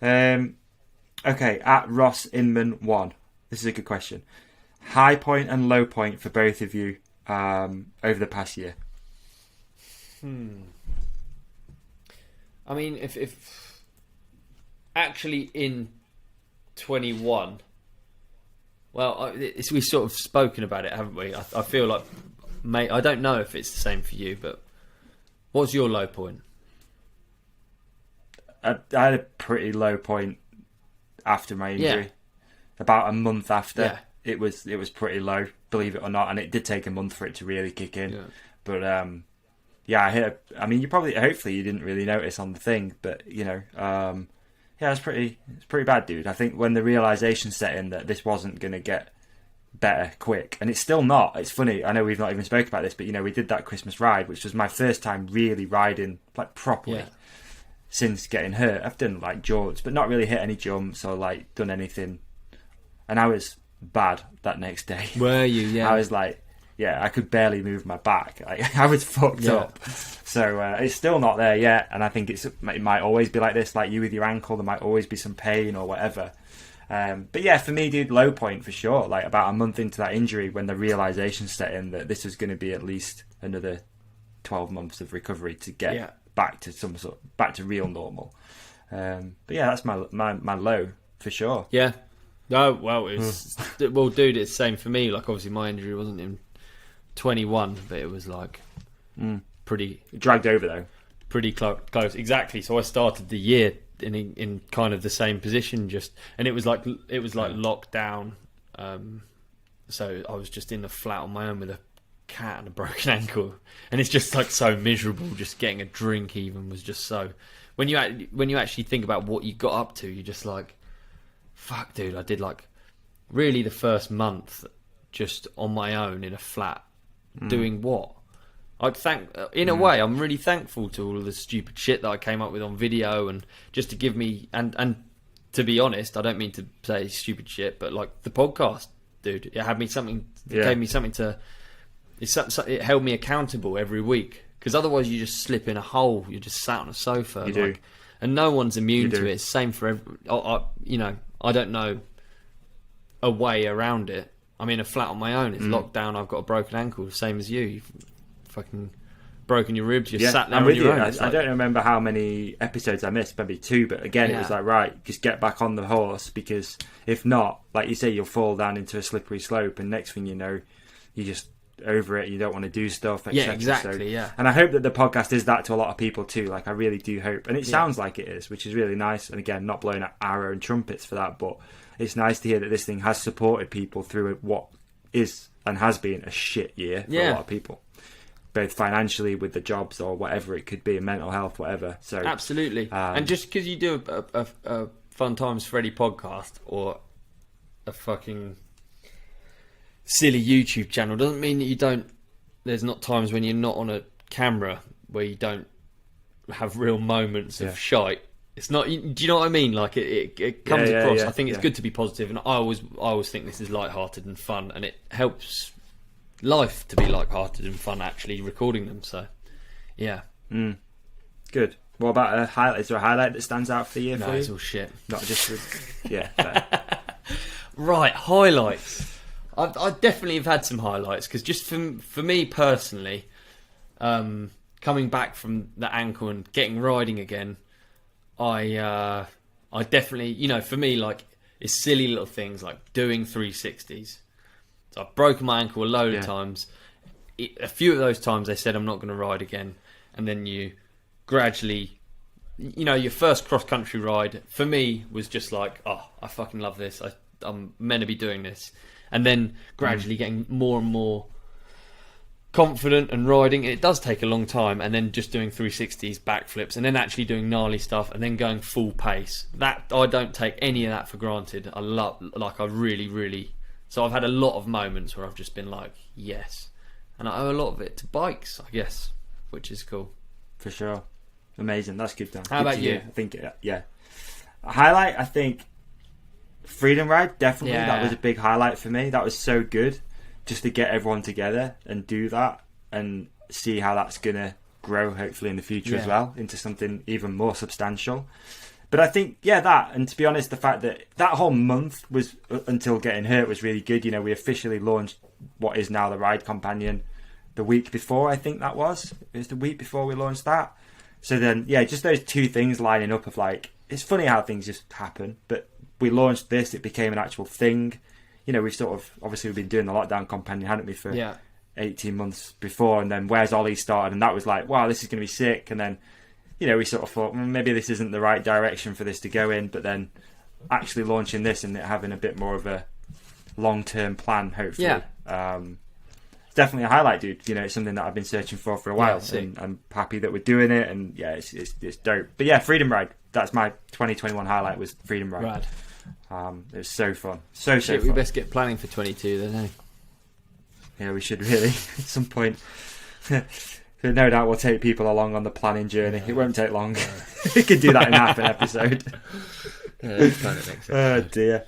Okay, at Ross Inman 1. This is a good question. High point and low point for both of you over the past year. I mean, if actually in 21, well, we've sort of spoken about it, haven't we? I feel like, mate, I don't know if it's the same for you, but what's your low point? I had a pretty low point after my injury. Yeah. About a month after, Yeah. it was pretty low, believe it or not, and it did take a month for it to really kick in. Yeah. But I mean, hopefully you didn't really notice on the thing, but it's pretty bad, dude. I think when the realization set in that this wasn't going to get better quick, and it's still not. It's funny. I know we've not even spoken about this, but we did that Christmas ride, which was my first time really riding like properly since getting hurt. I've done like jumps, but not really hit any jumps or like done anything. And I was bad that next day. Were you? Yeah. I was like, I could barely move my back. I was fucked up. So it's still not there yet, and I think it might always be like this, like you with your ankle. There might always be some pain or whatever. But yeah, for me, dude, low point for sure. Like about a month into that injury, when the realization set in that this was going to be at least another 12 months of recovery to get back to back to real normal. But yeah, that's my low for sure. Yeah. No, well, well, dude, it's the same for me. Like, obviously, my injury wasn't in 21, but it was like pretty dragged over though. Pretty close, exactly. So I started the year in kind of the same position, and it was like lockdown. So I was just in the flat on my own with a cat and a broken ankle, and it's just like so miserable. Just getting a drink even was just so. When you actually think about what you got up to, you're just like, fuck, dude. I did like really the first month just on my own in a flat, doing what? In a way, I'm really thankful to all of the stupid shit that I came up with on video, and just to give me and to be honest, I don't mean to say stupid shit, but like the podcast, dude, it had me something. It gave me something to. It held me accountable every week, because otherwise you just slip in a hole. You're just sat on a sofa. You do. And no one's immune to it. It's the same for every. I don't know a way around it. I'm in a flat on my own. It's locked down. I've got a broken ankle, the same as you. You've fucking broken your ribs. You're sat there I'm on with your you. own. I don't remember how many episodes I missed, maybe 2, but again, it was like, right, just get back on the horse, because if not, like you say, you'll fall down into a slippery slope, and next thing you know, you just over it, you don't want to do stuff, etc. Yeah, exactly. And I hope that the podcast is that to a lot of people too. Like, I really do hope, and it sounds like it is, which is really nice. And again, not blowing our own trumpets for that, but it's nice to hear that this thing has supported people through what is and has been a shit year for a lot of people, both financially with the jobs or whatever it could be, mental health, whatever. So absolutely. And just because you do a Fun Times Freddy podcast or a fucking silly YouTube channel doesn't mean that you don't. There's not times when you're not on a camera where you don't have real moments of shite. It's not. Do you know what I mean? Like it comes across. Yeah, I think it's good to be positive, and I always think this is lighthearted and fun, and it helps life to be lighthearted and fun. Actually, recording them. So, yeah. Good. What about a highlight? Is there a highlight that stands out for the year for you? No, it's all shit. Not just fair. Right, highlights. I definitely have had some highlights, because just for me personally, coming back from the ankle and getting riding again, I definitely, for me, like, it's silly little things like doing 360s. So I've broken my ankle a load of times. A few of those times they said I'm not going to ride again, and then you gradually, your first cross country ride for me was just like, oh, I fucking love this. I'm meant to be doing this. And then gradually getting more and more confident and riding. It does take a long time, and then just doing 360s, backflips, and then actually doing gnarly stuff, and then going full pace. That I don't take any of that for granted. I really, really. So I've had a lot of moments where I've just been like, yes, and I owe a lot of it to bikes, I guess, which is cool. For sure, amazing. That's good. Dan. How about you? I think a highlight. I think Freedom Ride, definitely. That was a big highlight for me. That was so good, just to get everyone together and do that, and see how that's gonna grow hopefully in the future as well into something even more substantial. But I think, that, and to be honest, the fact that that whole month was, until getting hurt, was really good. You know, we officially launched what is now the Ride Companion the week before, I think that was. It was the week before we launched that. So then, just those two things lining up of like, it's funny how things just happen, but we launched this, it became an actual thing. You know, we've sort of, obviously we've been doing the Lockdown Companion, hadn't we, for 18 months before, and then Where's Ollie started, and that was like, wow, this is going to be sick. And then, you know, we sort of thought, maybe this isn't the right direction for this to go in, but then actually launching this and it having a bit more of a long-term plan, hopefully. It's definitely a highlight, dude. You know, it's something that I've been searching for a while, and I'm happy that we're doing it, and it's dope. But Freedom Ride, that's my 2021 highlight, was Freedom Ride. It was so fun. So fun. We best get planning for 22 then, eh? Yeah, we should really, at some point. No doubt we'll take people along on the planning journey. It won't take long. We could do that in half an episode. Let's plan it next episode. Oh dear.